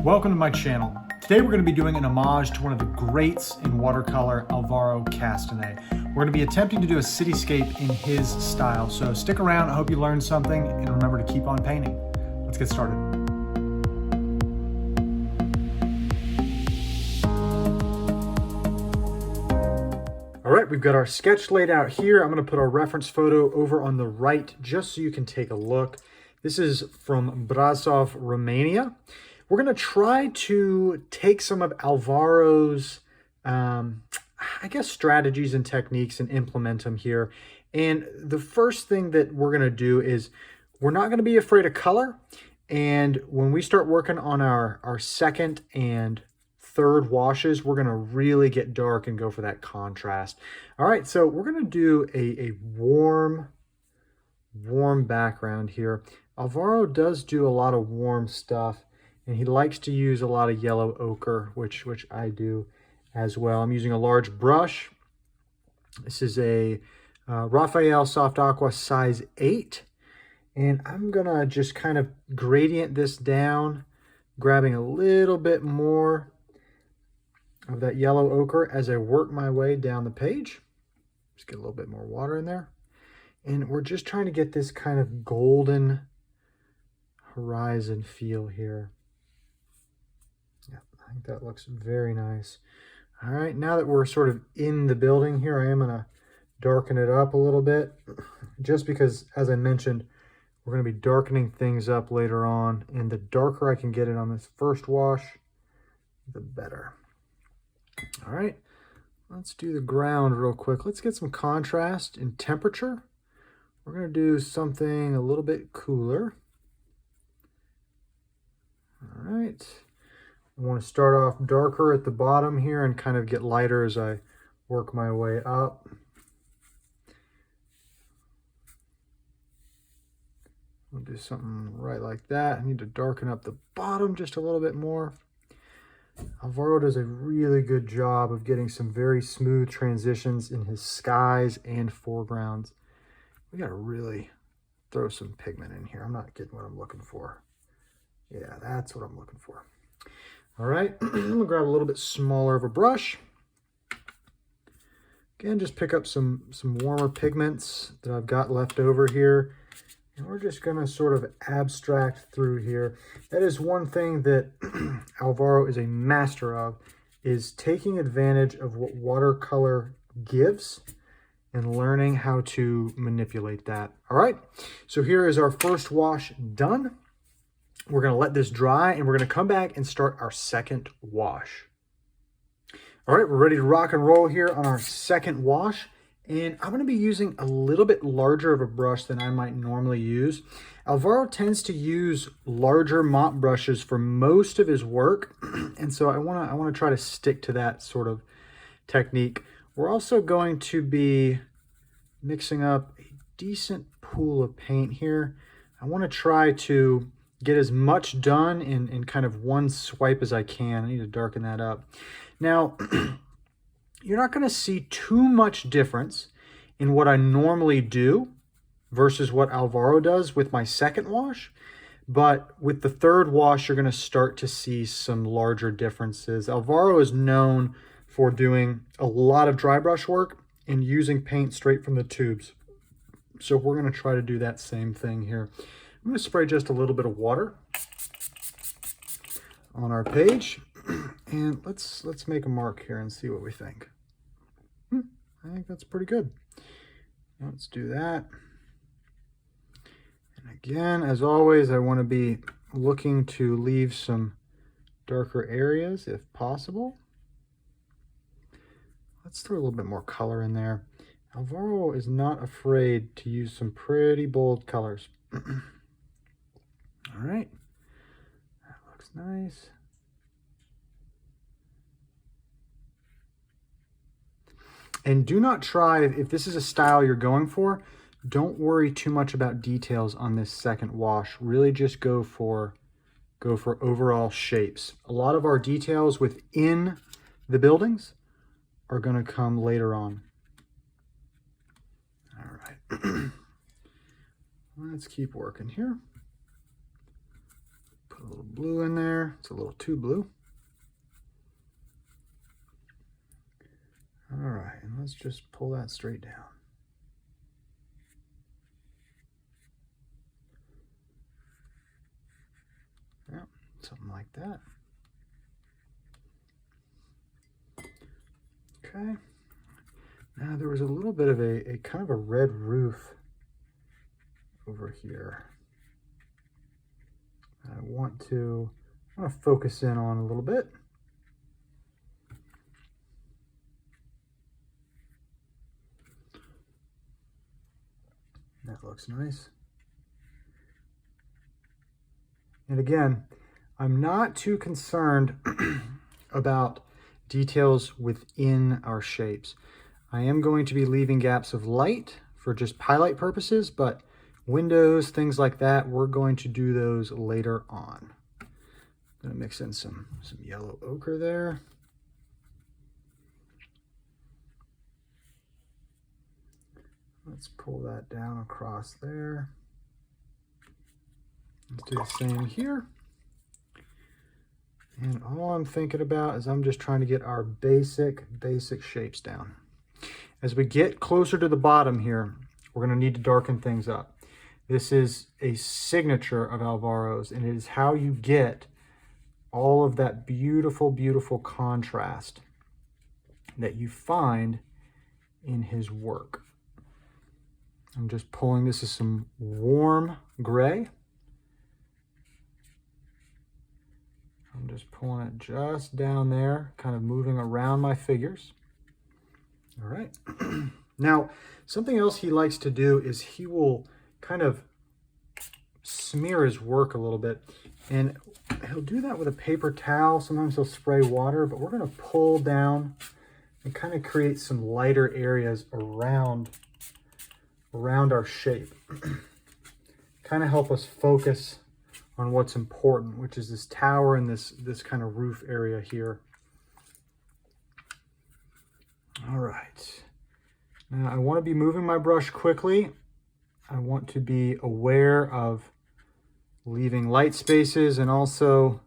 Welcome to my channel. Today we're going to be doing an homage to one of the greats in watercolor, Alvaro Castagnet. We're going to be attempting to do a cityscape in his style, so stick around. I hope you learned something, and remember to keep on painting. Let's get started. All right, we've got our sketch laid out here. I'm going to put our reference photo over on the right just so you can take a look. This is from Brasov, Romania. We're going to try to take some of Alvaro's, I guess, strategies and techniques and implement them here. And the first thing that we're going to do is we're not going to be afraid of color. And when we start working on our second and third washes, we're going to really get dark and go for that contrast. All right, so we're going to do a warm background here. Alvaro does do a lot of warm stuff, and he likes to use a lot of yellow ochre, which I do as well. I'm using a large brush. This is a Raphael Soft Aqua size 8, and I'm gonna just kind of gradient this down, grabbing a little bit more of that yellow ochre as I work my way down the page. Just get a little bit more water in there. And we're just trying to get this kind of golden horizon feel here. Yeah, I think that looks very nice. All right, now that we're sort of in the building here, I am gonna darken it up a little bit, just because, as I mentioned, we're gonna be darkening things up later on, and the darker I can get it on this first wash, the better. All right, let's do the ground real quick. Let's get some contrast in temperature. We're gonna do something a little bit cooler. All right, I want to start off darker at the bottom here and kind of get lighter as I work my way up. We'll do something right like that. I need to darken up the bottom just a little bit more. Alvaro does a really good job of getting some very smooth transitions in his skies and foregrounds. We got to really throw some pigment in here. I'm not getting what I'm looking for. Yeah, that's what I'm looking for. All right, I'm gonna grab a little bit smaller of a brush. Again, just pick up some warmer pigments that I've got left over here. And we're just gonna sort of abstract through here. That is one thing that Alvaro is a master of, is taking advantage of what watercolor gives and learning how to manipulate that. All right, so here is our first wash done. We're gonna let this dry, and we're gonna come back and start our second wash. All right, we're ready to rock and roll here on our second wash. And I'm going to be using a little bit larger of a brush than I might normally use. Alvaro tends to use larger mop brushes for most of his work, and so I want to try to stick to that sort of technique. We're also going to be mixing up a decent pool of paint here. I want to try to get as much done in kind of one swipe as I can. I need to darken that up. Now, you're not going to see too much difference in what I normally do versus what Alvaro does with my second wash. But with the third wash, you're going to start to see some larger differences. Alvaro is known for doing a lot of dry brush work and using paint straight from the tubes. So we're going to try to do that same thing here. I'm going to spray just a little bit of water on our page. And let's make a mark here and see what we think. I think that's pretty good. Let's do that. And again, as always, I want to be looking to leave some darker areas if possible. Let's throw a little bit more color in there. Alvaro is not afraid to use some pretty bold colors. All right, that looks nice. And do not try, if this is a style you're going for, don't worry too much about details on this second wash. Really just go for overall shapes. A lot of our details within the buildings are going to come later on. All right. Let's keep working here. Put a little blue in there. It's a little too blue. All right, and let's just pull that straight down. Yeah, something like that. Okay. Now there was a little bit of a kind of a red roof over here. I want to focus in on a little bit. That looks nice. And again, I'm not too concerned about details within our shapes. I am going to be leaving gaps of light for just highlight purposes, but windows, things like that, we're going to do those later on. I'm going to mix in some yellow ochre there. Let's pull that down across there. Let's do the same here. And all I'm thinking about is I'm just trying to get our basic shapes down. As we get closer to the bottom here, we're going to need to darken things up. This is a signature of Alvaro's, and it is how you get all of that beautiful, beautiful contrast that you find in his work. I'm just pulling, this is some warm gray. I'm just pulling it just down there, kind of moving around my figures. All right. Now, something else he likes to do is he will kind of smear his work a little bit. And he'll do that with a paper towel. Sometimes he'll spray water, but we're going to pull down and kind of create some lighter areas around our shape. Kind of help us focus on what's important, which is this tower and this kind of roof area here. All right. Now I want to be moving my brush quickly. I want to be aware of leaving light spaces and also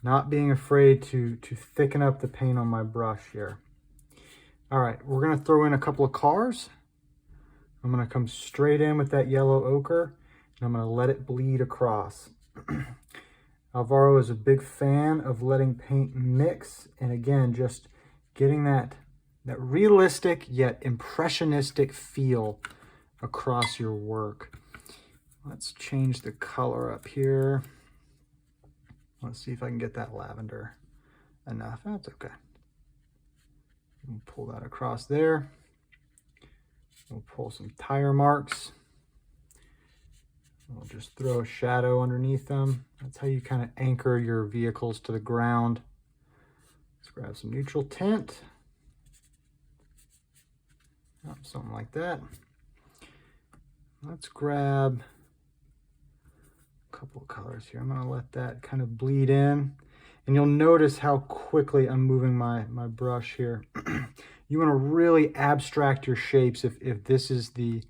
not being afraid to thicken up the paint on my brush here. All right, we're going to throw in a couple of cars. I'm going to come straight in with that yellow ochre, and I'm going to let it bleed across. Alvaro is a big fan of letting paint mix, and again, just getting that realistic yet impressionistic feel across your work. Let's change the color up here. Let's see if I can get that lavender enough. That's okay. We'll pull that across there. We'll pull some tire marks. We'll just throw a shadow underneath them. That's how you kind of anchor your vehicles to the ground. Let's grab some neutral tint. Something like that. Let's grab a couple of colors here. I'm going to let that kind of bleed in. And you'll notice how quickly I'm moving my brush here. You want to really abstract your shapes if this is the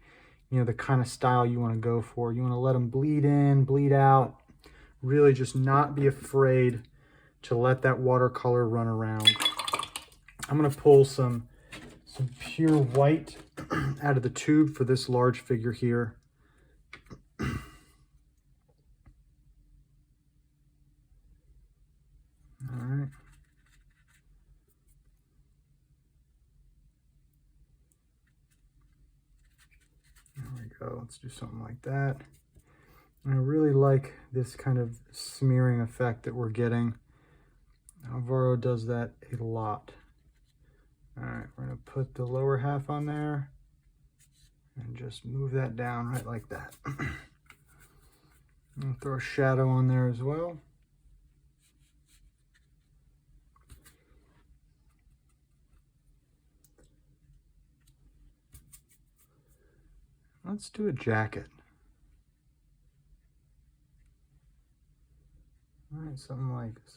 kind of style you want to go for. You want to let them bleed in, bleed out. Really just not be afraid to let that watercolor run around. I'm going to pull some pure white out of the tube for this large figure here. All right. There we go. Let's do something like that. And I really like this kind of smearing effect that we're getting. Alvaro does that a lot. All right, we're going to put the lower half on there and just move that down right like that. And throw a shadow on there as well. Let's do a jacket. All right, something like that.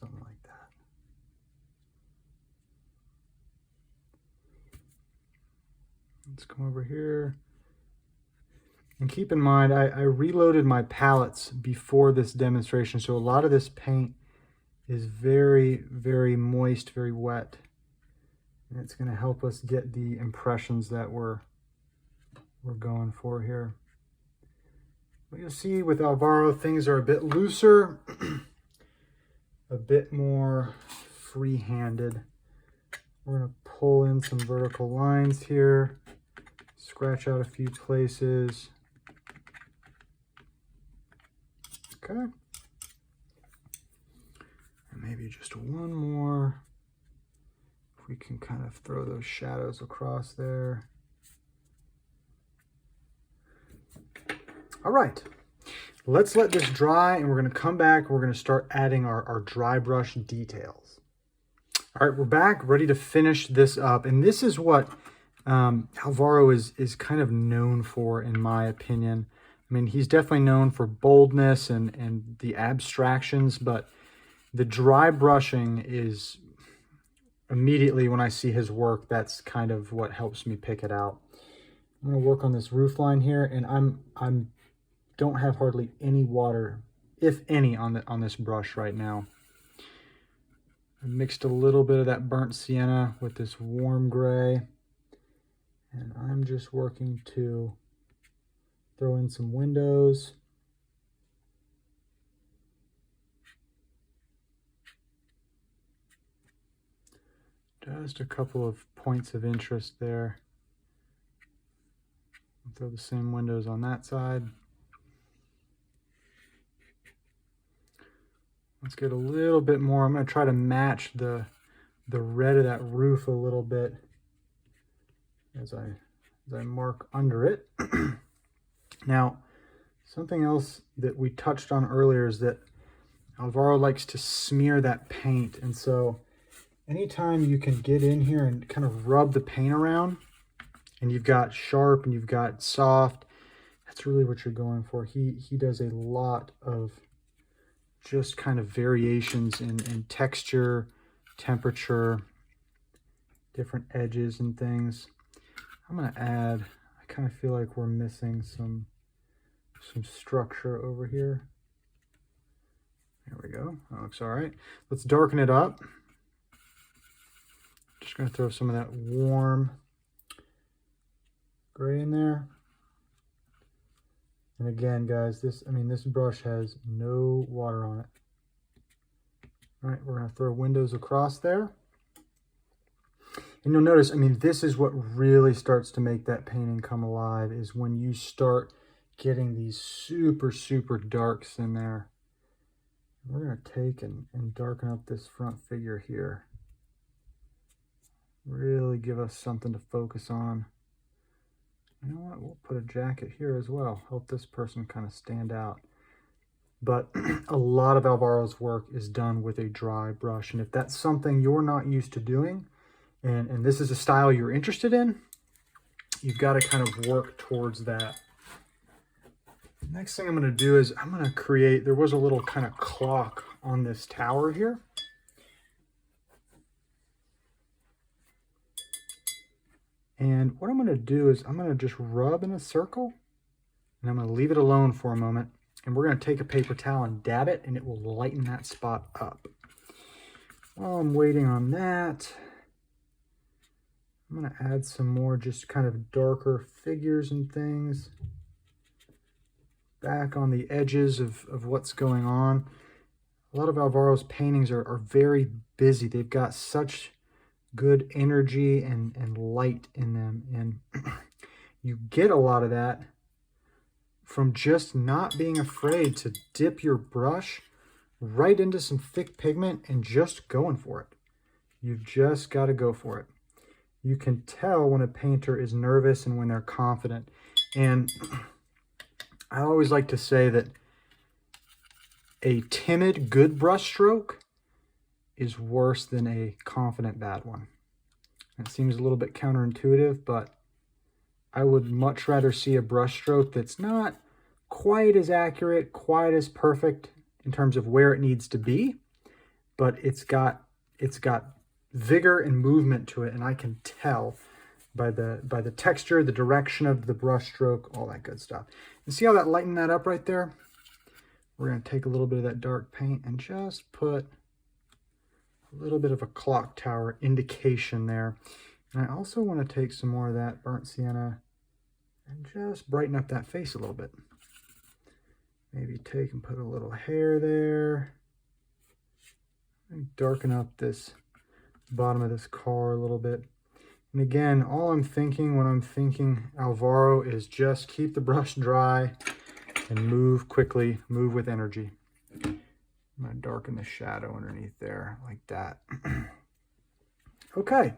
Let's come over here. And keep in mind, I reloaded my palettes before this demonstration, so a lot of this paint is very, very moist, very wet. And it's going to help us get the impressions that we're going for here. But you'll see with Alvaro, things are a bit looser, a bit more free-handed. We're going to pull in some vertical lines here, scratch out a few places. Okay. And maybe just one more. If we can kind of throw those shadows across there. All right, let's let this dry and we're going to come back and we're going to start adding our dry brush details. All right, we're back, ready to finish this up. And this is what Alvaro is kind of known for, in my opinion. I mean, he's definitely known for boldness and the abstractions, but the dry brushing is immediately when I see his work, that's kind of what helps me pick it out. I'm going to work on this roof line here, and I'm don't have hardly any water, if any, on this brush right now. I mixed a little bit of that burnt sienna with this warm gray, and I'm just working to throw in some windows. Just a couple of points of interest there. I'll throw the same windows on that side. Let's get a little bit more. I'm going to try to match the red of that roof a little bit as I mark under it. Now, something else that we touched on earlier is that Alvaro likes to smear that paint. And so anytime you can get in here and kind of rub the paint around, and you've got sharp and you've got soft, that's really what you're going for. He does a lot of just kind of variations in texture, temperature, different edges and things. I'm going to add, I kind of feel like we're missing some structure over here. There we go. That looks all right. Let's darken it up. Just going to throw some of that warm gray in there. And again, guys, this brush has no water on it. All right, we're going to throw windows across there. And you'll notice, I mean, this is what really starts to make that painting come alive, is when you start getting these super, super darks in there. We're going to take and darken up this front figure here. Really give us something to focus on. You know what, we'll put a jacket here as well. Help this person kind of stand out. But a lot of Alvaro's work is done with a dry brush. And if that's something you're not used to doing, and this is a style you're interested in, you've got to kind of work towards that. Next thing I'm going to do is I'm going to create, there was a little kind of clock on this tower here. And what I'm going to do is I'm going to just rub in a circle, and I'm going to leave it alone for a moment. And we're going to take a paper towel and dab it, and it will lighten that spot up. While I'm waiting on that, I'm going to add some more just kind of darker figures and things back on the edges of what's going on. A lot of Alvaro's paintings are very busy. They've got such good energy and light in them, and you get a lot of that from just not being afraid to dip your brush right into some thick pigment and just going for it. You've just got to go for it. You can tell when a painter is nervous and when they're confident. And I always like to say that a timid good brush stroke is worse than a confident bad one. It seems a little bit counterintuitive, but I would much rather see a brush stroke that's not quite as accurate, quite as perfect in terms of where it needs to be, but it's got vigor and movement to it, and I can tell by the texture, the direction of the brush stroke, all that good stuff. And see how that lightened that up right there? We're going to take a little bit of that dark paint and just put a little bit of a clock tower indication there. And I also want to take some more of that burnt sienna and just brighten up that face a little bit. Maybe take and put a little hair there. And darken up this bottom of this car a little bit. And again, all I'm thinking when I'm thinking Alvaro is just keep the brush dry and move quickly, move with energy. I'm going to darken the shadow underneath there like that. Okay.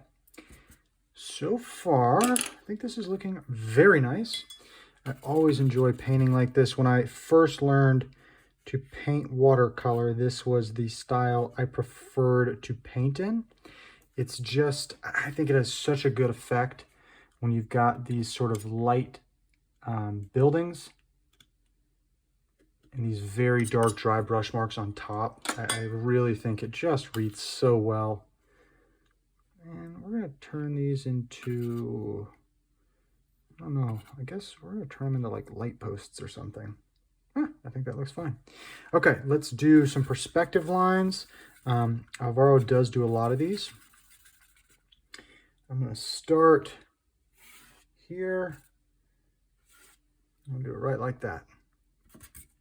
So far, I think this is looking very nice. I always enjoy painting like this. When I first learned to paint watercolor, this was the style I preferred to paint in. It's just, I think it has such a good effect when you've got these sort of light buildings and these very dark dry brush marks on top. I really think it just reads so well. And we're going to turn these into, I don't know, I guess we're going to turn them into like light posts or something. I think that looks fine. Okay, let's do some perspective lines. Alvaro does do a lot of these. I'm going to start here. I'm going to do it right like that.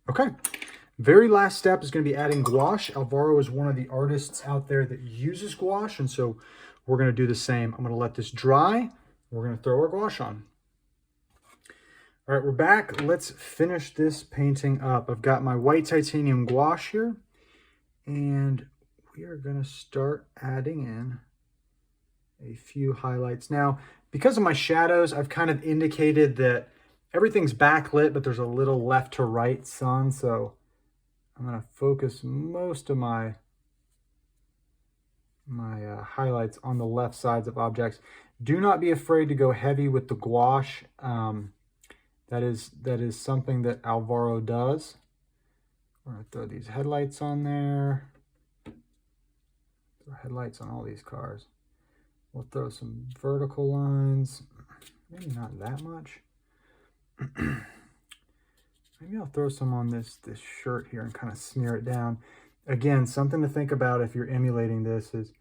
Okay, very last step is going to be adding gouache. Alvaro is one of the artists out there that uses gouache, and so we're going to do the same. I'm going to let this dry. We're going to throw our gouache on. All right, we're back. Let's finish this painting up. I've got my white titanium gouache here, and we are going to start adding in a few highlights. Now, because of my shadows, I've kind of indicated that everything's backlit, but there's a little left to right sun, so I'm going to focus most of my highlights on the left sides of objects. Do not be afraid to go heavy with the gouache. That is something that Alvaro does. We're going to throw these headlights on there. Throw headlights on all these cars. We'll throw some vertical lines. Maybe not that much. Maybe I'll throw some on this shirt here and kind of smear it down. Again, something to think about if you're emulating this is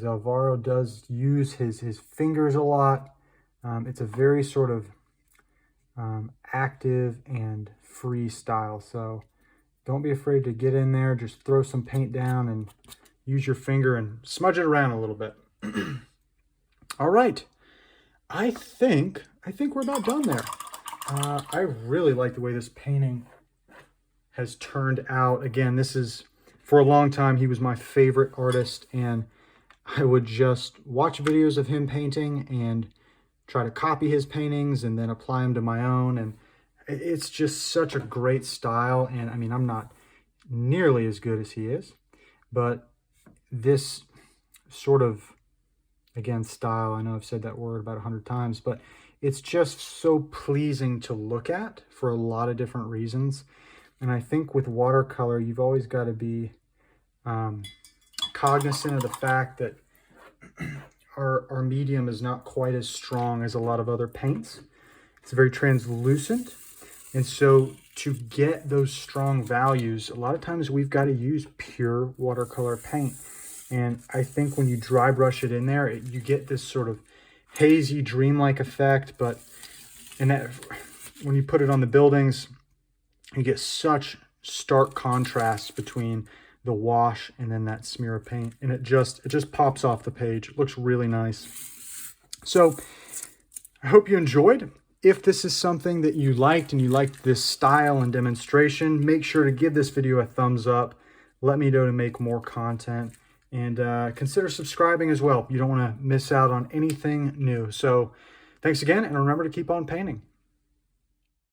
Alvaro does use his fingers a lot. It's a very sort of active and free style, so don't be afraid to get in there. Just throw some paint down and use your finger and smudge it around a little bit. All right, I think we're about done there. I really like the way this painting has turned out. Again, this is, for a long time, he was my favorite artist, and I would just watch videos of him painting and try to copy his paintings and then apply them to my own. And it's just such a great style. And I mean, I'm not nearly as good as he is, but this sort of, again, style, I know I've said that word about 100 times, but it's just so pleasing to look at for a lot of different reasons. And I think with watercolor, you've always got to be cognizant of the fact that our medium is not quite as strong as a lot of other paints. It's very translucent. And so to get those strong values, a lot of times we've got to use pure watercolor paint. And I think when you dry brush it in there, you get this sort of hazy, dreamlike effect. But when you put it on the buildings, you get such stark contrast between the wash and then that smear of paint, and it just pops off the page. It looks really nice. So I hope you enjoyed. If this is something that you liked and you liked this style and demonstration, make sure to give this video a thumbs up. Let me know to make more content, and consider subscribing as well. You don't want to miss out on anything new. So thanks again, and remember to keep on painting.